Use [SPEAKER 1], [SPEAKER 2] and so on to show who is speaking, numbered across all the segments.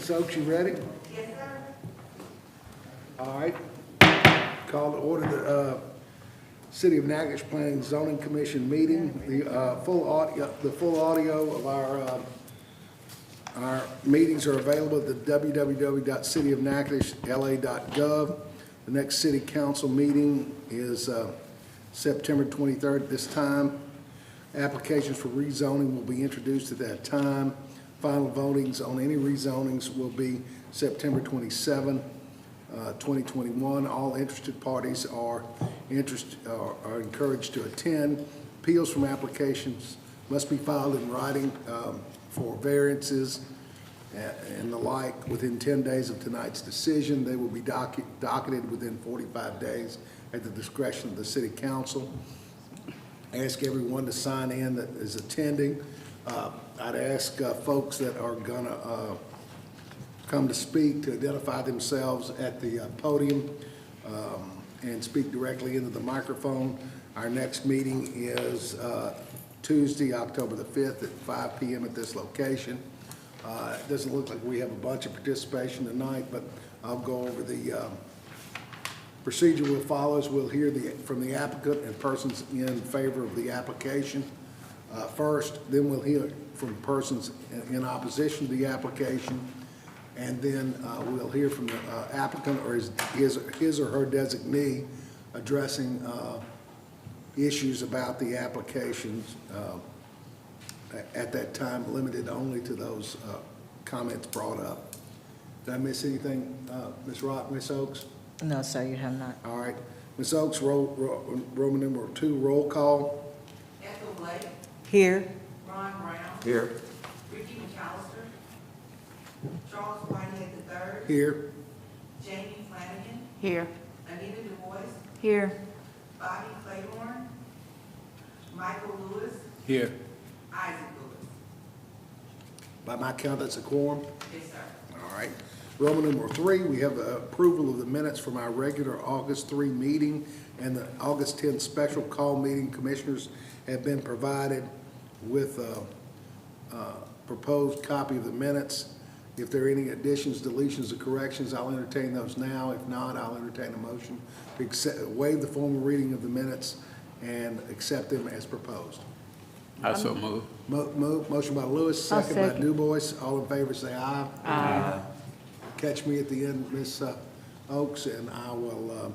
[SPEAKER 1] Ms. Oaks, you ready?
[SPEAKER 2] Yes, sir.
[SPEAKER 1] All right. Call to order the City of Natchitoches Planning and Zoning Commission meeting. The full audio of our meetings are available at the www.cityofnatchitochesla.gov. The next city council meeting is September 23rd at this time. Applications for rezoning will be introduced at that time. Final votings on any rezonings will be September 27, 2021. All interested parties are encouraged to attend. Appeals from applications must be filed in writing for variances and the like within 10 days of tonight's decision. They will be docketed within 45 days at the discretion of the City Council. Ask everyone to sign in that is attending. I'd ask folks that are gonna come to speak to identify themselves at the podium and speak directly into the microphone. Our next meeting is Tuesday, October the 5th at 5 p.m. at this location. It doesn't look like we have a bunch of participation tonight, but I'll go over the procedure will follow. We'll hear from the applicant and persons in favor of the application first. Then we'll hear from persons in opposition to the application, and then we'll hear from the applicant or his or her designee addressing issues about the applications at that time, limited only to those comments brought up. Did I miss anything, Ms. Rock, Ms. Oaks?
[SPEAKER 3] No, sir, you have not.
[SPEAKER 1] All right. Ms. Oaks, Roman numeral 2, roll call.
[SPEAKER 2] Ethel Blake,
[SPEAKER 3] Here.
[SPEAKER 2] Ron Brown,
[SPEAKER 4] Here.
[SPEAKER 2] Ricky McAllister, Charles Whitehead III,
[SPEAKER 1] Here.
[SPEAKER 2] Jamie Flanagan,
[SPEAKER 3] Here.
[SPEAKER 2] Anita Du Bois,
[SPEAKER 3] Here.
[SPEAKER 2] Bobby Claiborne, Michael Lewis,
[SPEAKER 4] Here.
[SPEAKER 2] Isaac Lewis.
[SPEAKER 1] By my count, that's a quorum.
[SPEAKER 2] Yes, sir.
[SPEAKER 1] All right. Roman numeral 3, we have the approval of the minutes from our regular August 3 meeting and the August 10 special call meeting. Commissioners have been provided with a proposed copy of the minutes. If there are any additions, deletions, or corrections, I'll entertain those now. If not, I'll entertain a motion to waive the formal reading of the minutes and accept them as proposed.
[SPEAKER 4] I so move.
[SPEAKER 1] Motion by Lewis,
[SPEAKER 3] I'll
[SPEAKER 1] second by
[SPEAKER 3] second.
[SPEAKER 1] Du Bois. All in favor say aye.
[SPEAKER 3] Aye.
[SPEAKER 1] Catch me at the end, Ms. Oaks, and I will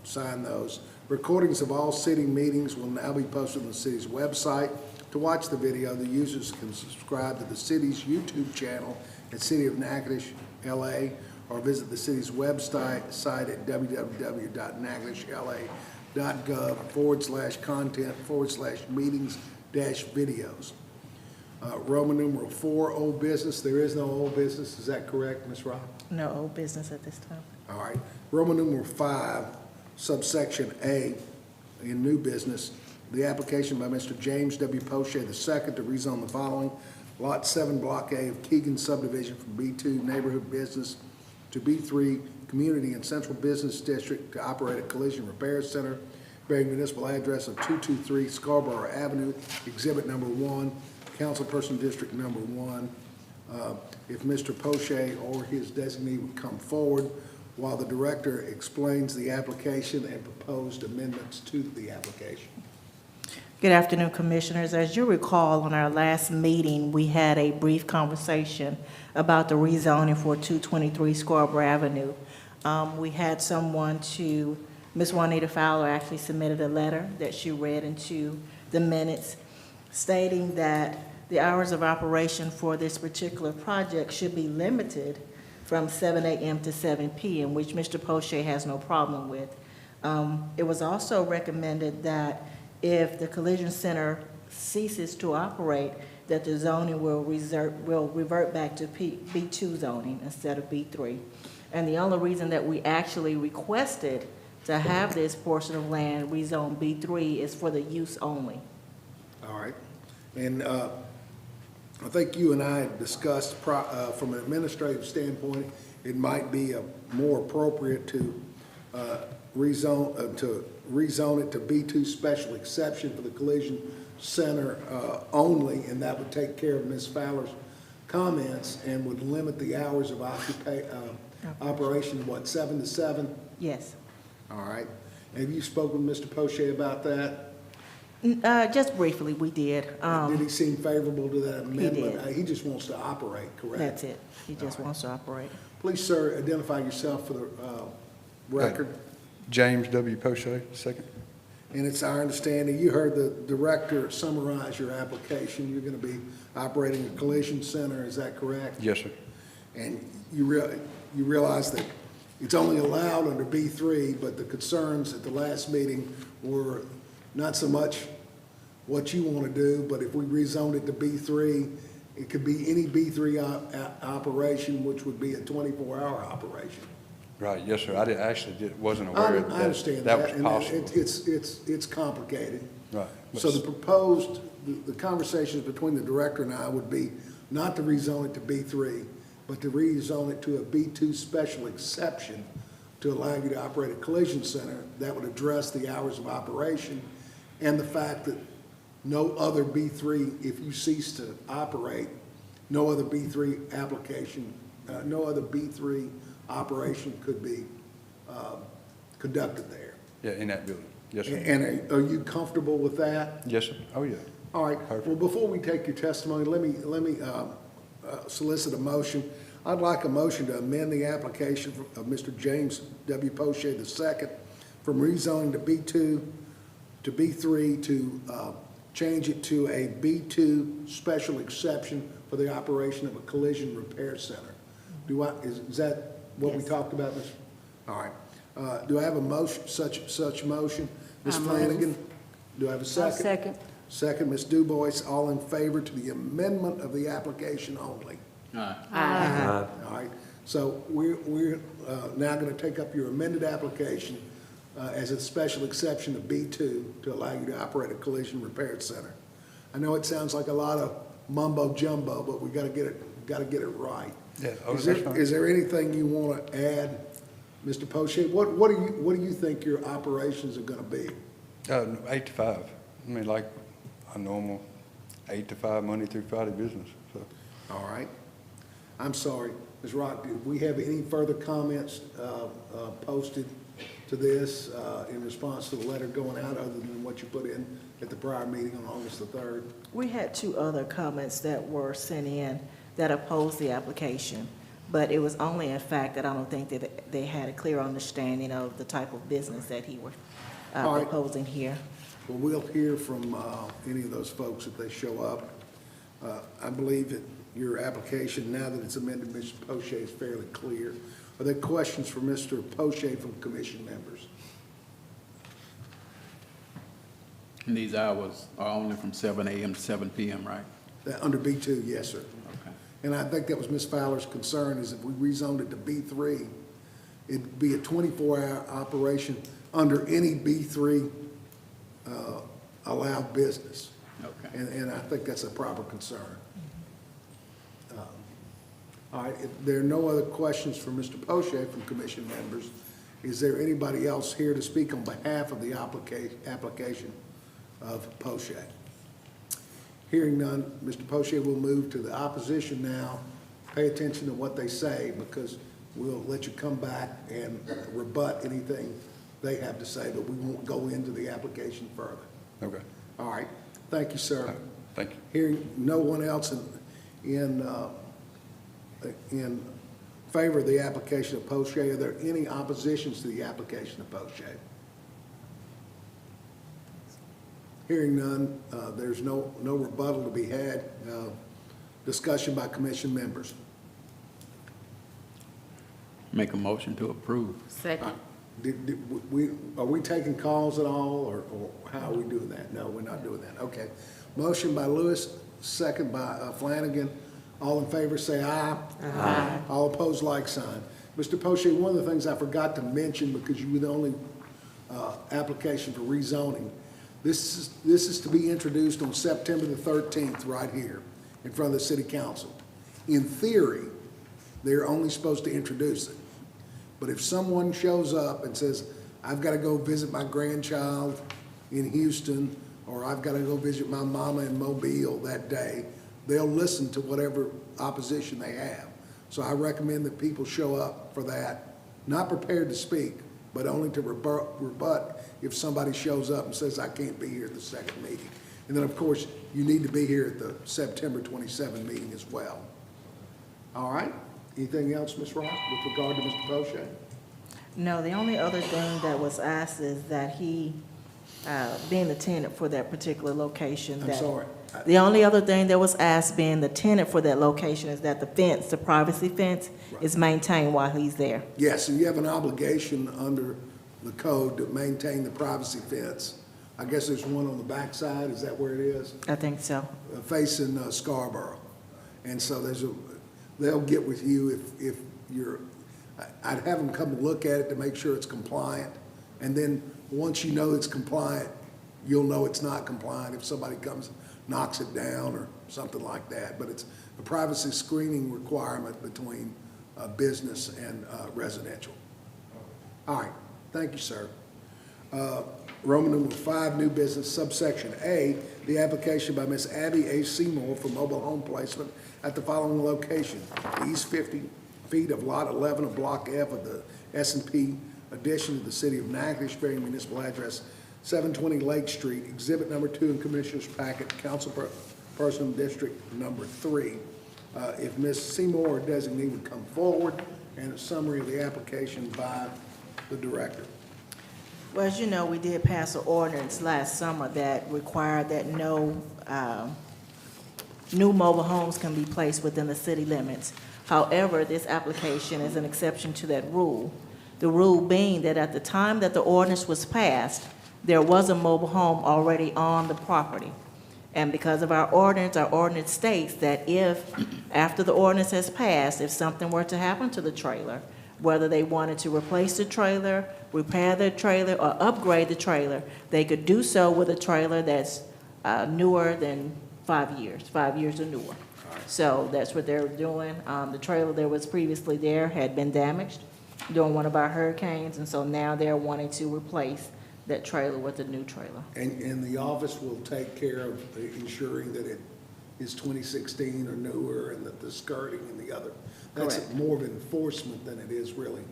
[SPEAKER 1] sign those. Recordings of all city meetings will now be posted on the city's website. To watch the video, the users can subscribe to the city's YouTube channel at City of Natchitoches, LA, or visit the city's website at www.natchitoches.gov/content/meetings-videos. Roman numeral 4, old business. There is no old business. Is that correct, Ms. Rock?
[SPEAKER 3] No old business at this time.
[SPEAKER 1] All right. Roman numeral 5, subsection A, in new business, the application by Mr. James W. Poche II to rezone the following: Lot 7, Block A of Keegan subdivision from B2 neighborhood business to B3 community and central business district to operate a collision repair center bearing municipal address of 223 Scarborough Avenue, Exhibit Number 1, Councilperson District Number 1. If Mr. Poche or his designee would come forward while the director explains the application and proposed amendments to the application.
[SPEAKER 3] Good afternoon, Commissioners. As you recall, on our last meeting, we had a brief conversation about the rezoning for 223 Scarborough Avenue. We had Ms. Juanita Fowler actually submitted a letter that she read into the minutes stating that the hours of operation for this particular project should be limited from 7 a.m. to 7 p.m., which Mr. Poche has no problem with. It was also recommended that if the collision center ceases to operate, that the zoning will revert back to B2 zoning instead of B3. And the only reason that we actually requested to have this portion of land rezoned B3 is for the use only.
[SPEAKER 1] All right. And I think you and I had discussed from an administrative standpoint, it might be more appropriate to rezone it to B2 special exception for the collision center only, and that would take care of Ms. Fowler's comments and would limit the hours of operation, to what, 7 to 7?
[SPEAKER 3] Yes.
[SPEAKER 1] All right. Have you spoken with Mr. Poche about that?
[SPEAKER 3] Just briefly, we did.
[SPEAKER 1] Did he seem favorable to that amendment?
[SPEAKER 3] did.
[SPEAKER 1] He just wants to operate, correct?
[SPEAKER 3] That's it. He just wants to operate.
[SPEAKER 1] Please, sir, identify yourself for the record.
[SPEAKER 5] James W. Poche, second.
[SPEAKER 1] And it's our understanding, you heard the director summarize your application. You're going to be operating a collision center, is that correct?
[SPEAKER 5] Yes, sir.
[SPEAKER 1] And you realize that it's only allowed under B3, but the concerns at the last meeting were not so much what you want to do, but if we rezoned it to B3, it could be any B3 operation, which would be a 24-hour operation.
[SPEAKER 5] Right, yes, sir. Wasn't aware
[SPEAKER 1] I
[SPEAKER 5] that
[SPEAKER 1] understand
[SPEAKER 5] that
[SPEAKER 1] that,
[SPEAKER 5] was
[SPEAKER 1] and
[SPEAKER 5] possible.
[SPEAKER 1] it's complicated.
[SPEAKER 5] Right.
[SPEAKER 1] So the conversations between the director and I would be not to rezone it to B3, but to rezone it to a B2 special exception to allow you to operate a collision center that would address the hours of operation and the fact that no other B3, if you cease to operate, no other B3 application, no other B3 operation could be conducted there.
[SPEAKER 5] Yeah, in that building. Yes, sir.
[SPEAKER 1] And are you comfortable with that?
[SPEAKER 5] Yes, sir. Oh, yeah.
[SPEAKER 1] All right,
[SPEAKER 5] Perfect.
[SPEAKER 1] well, before we take your testimony, let me solicit a motion. I'd like a motion to amend the application of Mr. James W. Poche II from rezoning to B2 to B3 to change it to a B2 special exception for the operation of a collision repair center. Is that what we
[SPEAKER 3] Yes.
[SPEAKER 1] talked about, Ms.? All right. Do I have a motion, such motion? Ms.
[SPEAKER 6] I move.
[SPEAKER 1] Flanagan, do I have a
[SPEAKER 6] I'll
[SPEAKER 1] second?
[SPEAKER 6] second.
[SPEAKER 1] Second, Ms. DuBois, all in favor to the amendment of the application only.
[SPEAKER 6] Aye.
[SPEAKER 1] All right, so we're now going to take up your amended application as a special exception to B2 to allow you to operate a collision repair center. I know it sounds like a lot of mumbo jumbo, but we got to get it right.
[SPEAKER 5] Yeah,
[SPEAKER 1] Is
[SPEAKER 5] that's fine.
[SPEAKER 1] there anything you want to add, Mr. Poche? What do you think your operations are going to be?
[SPEAKER 5] 8 to 5. I mean, like a normal 8 to 5 Monday through Friday business, so.
[SPEAKER 1] All right. I'm sorry, Ms. Rock, do we have any further comments posted to this in response to the letter going out other than what you put in at the prior meeting on August the 3rd?
[SPEAKER 3] We had two other comments that were sent in that opposed the application, but it was only in fact that I don't think that they had a clear understanding of the type of business that he was
[SPEAKER 1] All right.
[SPEAKER 3] proposing here.
[SPEAKER 1] Well, we'll hear from any of those folks if they show up. I believe that your application, now that it's amended, Mr. Poche, is fairly clear. Are there questions for Mr. Poche from commission members?
[SPEAKER 4] And these hours are only from 7 a.m. to 7 p.m., right?
[SPEAKER 1] Under B2, yes, sir.
[SPEAKER 4] Okay.
[SPEAKER 1] And I think that was Ms. Fowler's concern, is if we rezoned it to B3, it'd be a 24-hour operation under any B3 allowed business.
[SPEAKER 4] Okay.
[SPEAKER 1] And I think that's a proper concern. All right, if there are no other questions for Mr. Poche from commission members, is there anybody else here to speak on behalf of the application of Poche? Hearing none, Mr. Poche will move to the opposition now. Pay attention to what they say, because we'll let you come back and rebut anything they have to say, but we won't go into the application further.
[SPEAKER 5] Okay.
[SPEAKER 1] All right, thank you, sir.
[SPEAKER 5] Thank you.
[SPEAKER 1] Hearing no one else in favor of the application of Poche, are there any oppositions to the application of Poche? Hearing none, there's no rebuttal to be had. Discussion by commission members.
[SPEAKER 4] Make a motion to approve.
[SPEAKER 6] Second.
[SPEAKER 1] Are we taking calls at all, or how are we doing that? No, we're not doing that. Okay. Motion by Lewis, second by Flanagan. All in favor say aye. Aye. All opposed, like sign. Mr. Poche, one of the things I forgot to mention, because you were the only application for rezoning, this is to be introduced on September the 13th right here in front of the city council. In theory, they're only supposed to introduce it. But if someone shows up and says, I've got to go visit my grandchild in Houston, or I've got to go visit my mama in Mobile that day, they'll listen to whatever opposition they have. So I recommend that people show up for that, not prepared to speak, but only to rebut if somebody shows up and says, I can't be here at the second meeting. And then, of course, you need to be here at the September 27 meeting as well. All right? Anything else, Ms. Rock, with regard to Mr. Poche?
[SPEAKER 3] No, the only other thing that was asked is that he, being the tenant for that particular location.
[SPEAKER 1] I'm
[SPEAKER 3] that-
[SPEAKER 1] sorry.
[SPEAKER 3] The only other thing that was asked, being the tenant for that location, is that the fence, the privacy fence, is maintained while he's there.
[SPEAKER 1] Yes, and you have an obligation under the code to maintain the privacy fence. I guess there's one on the backside, is that where it is?
[SPEAKER 3] I think so.
[SPEAKER 1] Facing Scarborough. And so they'll get with you if you're, I'd have them come look at it to make sure it's compliant. And then, once you know it's compliant, you'll know it's not compliant if somebody comes, knocks it down or something like that. But it's a privacy screening requirement between business and residential. All right, thank you, sir. Roman numeral 5, new business, subsection A, the application by Ms. Abby A. Seymour for mobile home placement at the following location: east 50 feet of lot 11 of block F of the S&P addition to the city of Natchitoches, bearing municipal address 720 Lake Street, exhibit number 2 in Commissioner's packet, council person district number 3. If Ms. Seymour or designee would come forward, and a summary of the application by the director.
[SPEAKER 3] Well, as you know, we did pass an ordinance last summer that required that no new mobile homes can be placed within the city limits. However, this application is an exception to that rule. The rule being that at the time that the ordinance was passed, there was a mobile home already on the property. And because of our ordinance states that if, after the ordinance has passed, if something were to happen to the trailer, whether they wanted to replace the trailer, repair the trailer, or upgrade the trailer, they could do so with a trailer that's newer than 5 years or newer. So that's what they're doing. The trailer that was previously there had been damaged during one of our hurricanes, and so now they're wanting to replace that trailer with a new trailer.
[SPEAKER 1] And the office will take care of ensuring that it is 2016 or newer, and that the skirting and the other. That's
[SPEAKER 3] Correct.
[SPEAKER 1] more of enforcement than it is really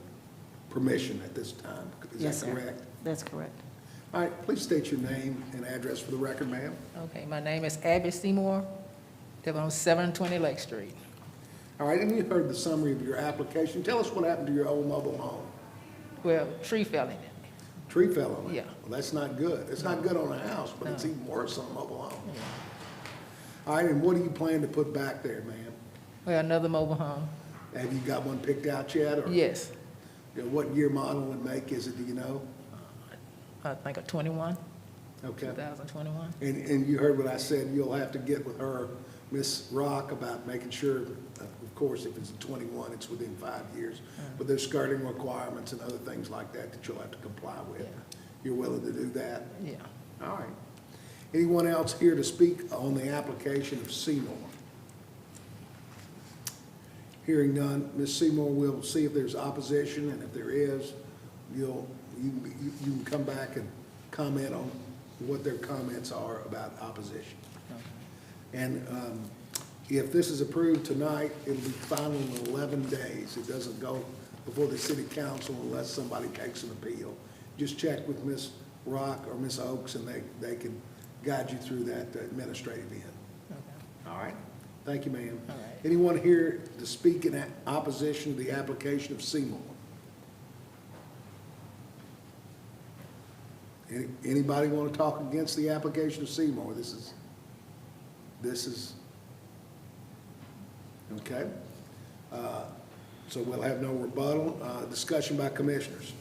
[SPEAKER 1] permission at this time.
[SPEAKER 3] Yes,
[SPEAKER 1] Is
[SPEAKER 3] sir.
[SPEAKER 1] that correct?
[SPEAKER 3] That's correct.
[SPEAKER 1] All right, please state your name and address for the record, ma'am.
[SPEAKER 6] Okay, my name is Abby Seymour, live on 720 Lake Street.
[SPEAKER 1] All right, and you heard the summary of your application. Tell us what happened to your old mobile home.
[SPEAKER 6] Well, tree fell in it.
[SPEAKER 1] Tree fell on it?
[SPEAKER 6] Yeah.
[SPEAKER 1] Well, that's not good. It's not good on a house, but it's even worse on a mobile home. All right, and what do you plan to put back there, ma'am?
[SPEAKER 6] Well, another mobile home.
[SPEAKER 1] Have you got one picked out yet? Or
[SPEAKER 6] Yes,
[SPEAKER 1] what year, model, and make is it, do you know?
[SPEAKER 6] I think a 21,
[SPEAKER 1] Okay.
[SPEAKER 6] 2021.
[SPEAKER 1] And you heard what I said, you'll have to get with her, Ms. Rock, about making sure, of course, if it's a 21, it's within 5 years. But there's skirting requirements and other things like that that you'll have to comply with.
[SPEAKER 6] Yeah.
[SPEAKER 1] You're willing to do that?
[SPEAKER 6] Yeah.
[SPEAKER 1] All right. Anyone else here to speak on the application of Seymour? Hearing none, Ms. Seymour, we'll see if there's opposition, and if there is, you can come back and comment on what their comments are about opposition. And if this is approved tonight, it'll be final in 11 days. It doesn't go before the city council unless somebody takes an appeal. Just check with Ms. Rock or Ms. Oaks, and they can guide you through that administrative end.
[SPEAKER 6] Okay.
[SPEAKER 1] All right? Thank you, ma'am.
[SPEAKER 6] All right.
[SPEAKER 1] Anyone here to speak in opposition to the application of Seymour? Anybody want to talk against the application of Seymour? This is, okay. So we'll have no rebuttal. Discussion by commissioners.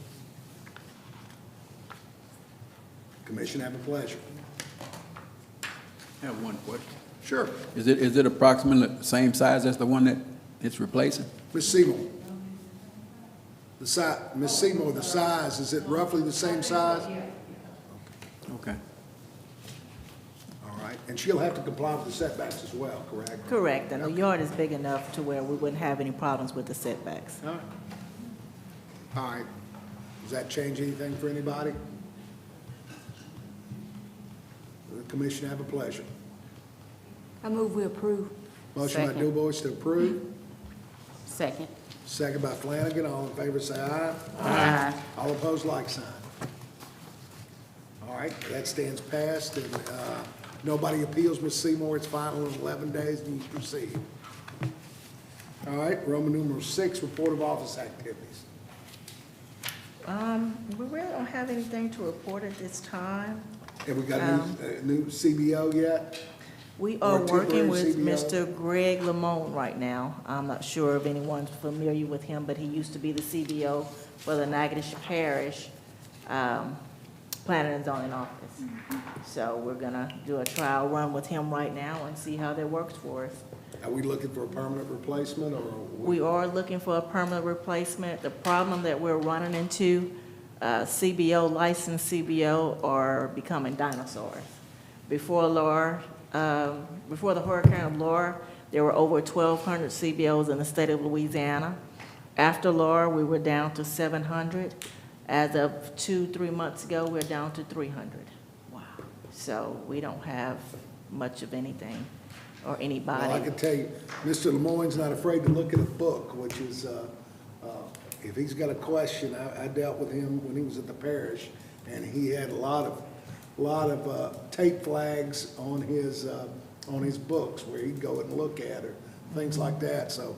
[SPEAKER 1] Commission, have a pleasure.
[SPEAKER 4] I have one question.
[SPEAKER 1] Sure.
[SPEAKER 4] Is it approximately the same size as the one that it's replacing?
[SPEAKER 1] Ms. Seymour. Ms. Seymour, the size, is it roughly the same size?
[SPEAKER 4] Okay.
[SPEAKER 1] All right, and she'll have to comply with the setbacks as well, correct?
[SPEAKER 3] Correct, and the yard is big enough to where we wouldn't have any problems with the setbacks.
[SPEAKER 1] All right. All right, does that change anything for anybody? The commission have a pleasure.
[SPEAKER 7] I move we approve.
[SPEAKER 1] Motion by
[SPEAKER 6] Second.
[SPEAKER 1] Du Bois to approve,
[SPEAKER 6] Second.
[SPEAKER 1] second by Flanagan. All in favor, say aye.
[SPEAKER 6] Aye.
[SPEAKER 1] All opposed, like sign. All right, that stands passed, and nobody appeals, Ms. Seymour. It's final in 11 days, and you proceed. All right, Roman numeral 6, report of office activities.
[SPEAKER 3] We really don't have anything to report at this time.
[SPEAKER 1] Have we got a new CBO yet?
[SPEAKER 3] We
[SPEAKER 1] Or
[SPEAKER 3] are working with
[SPEAKER 1] temporary
[SPEAKER 3] Mr. Greg Lamone right now. I'm not sure if anyone's familiar with him, but he used to be the CBO for the Natchitoches Parish Planning and Zoning Office. So we're gonna do a trial run with him right now and see how that works for us.
[SPEAKER 1] Are we looking for a permanent replacement, or?
[SPEAKER 3] We are looking for a permanent replacement. The problem that we're running into, CBO, licensed CBO are becoming dinosaurs. Before the hurricane of Laura, there were over 1,200 CBOs in the state of Louisiana. After Laura, we were down to 700. As of 2-3 months ago, we're down to 300. Wow. So we don't have much of anything or anybody.
[SPEAKER 1] Well, I can tell you, Mr. Lemoyne's not afraid to look at a book, which is, if he's got a question, I dealt with him when he was at the parish, and he had a lot of tape flags on his books where he'd go and look at, or things like that. So,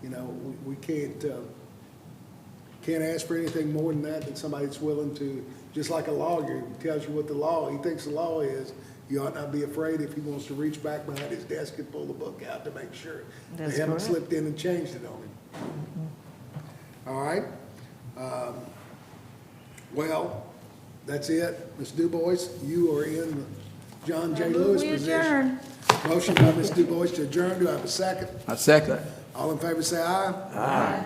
[SPEAKER 1] you know, we can't ask for anything more than that, than somebody that's willing to, just like a lawyer, he tells you what the law, he thinks the law is. You ought not be afraid if he wants to reach back behind his desk and pull the book out to make sure they
[SPEAKER 3] That's
[SPEAKER 1] haven't
[SPEAKER 3] correct.
[SPEAKER 1] slipped in and changed it on him. All right. Well, that's it. Ms. Du Bois, you are in the John J. Lewis
[SPEAKER 3] We
[SPEAKER 1] position.
[SPEAKER 3] adjourn.
[SPEAKER 1] Motion by Ms. Du Bois to adjourn. Do I have a second?
[SPEAKER 4] I second.
[SPEAKER 1] All in favor, say aye.
[SPEAKER 3] Aye.